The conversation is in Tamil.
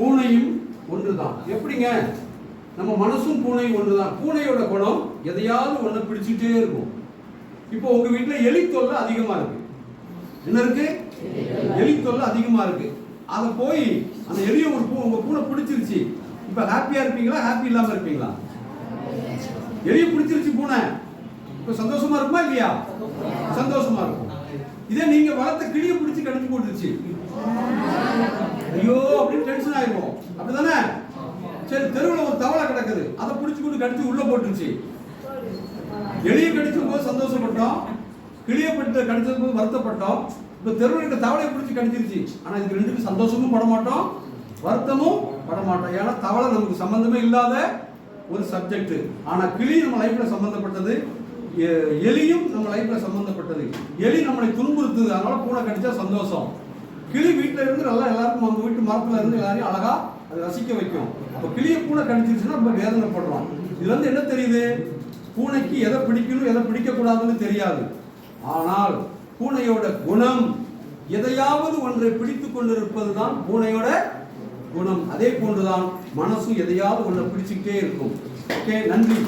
பூனையும் ஒன்றுதான். எப்படிங்க? நம்ம மனசும் பூனையும் ஒன்றுதான். பூனையோட குணம் எதையாவது ஒன்று பிடிச்சிட்டே இருக்கும். இப்போ உங்க வீட்டில் எலி தொல்லை அதிகமா இருக்கு. என்ன இருக்கு? எலி தொல்லை அதிகமா இருக்கு. அதை போய் அந்த எலியை உங்க பூனை பிடிச்சிருச்சு. இப்ப ஹாப்பியா இருப்பீங்களா? ஹாப்பி இல்லாம இருப்பீங்களா? எலியை பிடிச்சிருச்சு பூனை, இப்ப சந்தோஷமா இருக்குமா இல்லையா? சந்தோஷமா இருக்கும். இதே நீங்க வளர்த்த கிளியை பிடிச்சி கடிச்சு போட்டுருச்சு, ஐயோ அப்படின்னு டென்ஷன் ஆயிருக்கும். அப்படிதானே? சரி, தெருவில் ஒரு தவளை கிடக்குது, அதை பிடிச்சு கொண்டு கடிச்சு உள்ள போட்டுருச்சு. எலியை கடிச்சும் போது சந்தோஷப்பட்டோம், கிளியை பிடிச்ச கடிச்சது போது வருத்தப்பட்டோம். இப்ப தெருவில் இருக்க தவளையை பிடிச்சி கடிச்சிருச்சு. ஆனா இதுக்கு ரெண்டுக்கும் சந்தோஷமும் பட மாட்டோம், வருத்தமும் பட மாட்டோம். ஏன்னா தவளை நமக்கு சம்பந்தமே இல்லாத ஒரு சப்ஜெக்ட். ஆனா கிளி நம்ம லைஃப்ல சம்பந்தப்பட்டது, எலியும் நம்ம லைஃப்ல சம்பந்தப்பட்டது. எலி நம்மளை துன்புறுத்துது, அதனால பூனை கடிச்சா சந்தோஷம். கிளி வீட்டுல இருந்து நல்லா எல்லாருக்கும் அவங்க வீட்டு மரத்துல இருந்து எல்லாரையும் அழகா அதை ரசிக்க வைக்கும். அப்ப கிளியை பூனை கடிச்சிருச்சுன்னா நம்ம வேதனைப்படுறோம். இதுல இருந்து என்ன தெரியுது? பூனைக்கு எதை பிடிக்கணும் எதை பிடிக்க கூடாதுன்னு தெரியாது. ஆனால் பூனையோட குணம் எதையாவது ஒன்றை பிடித்துக் கொண்டிருப்பதுதான் பூனையோட குணம். அதே போன்றுதான் மனசும் எதையாவது ஒன்றை பிடிச்சுக்கிட்டே இருக்கும். ஓகே, நன்றி.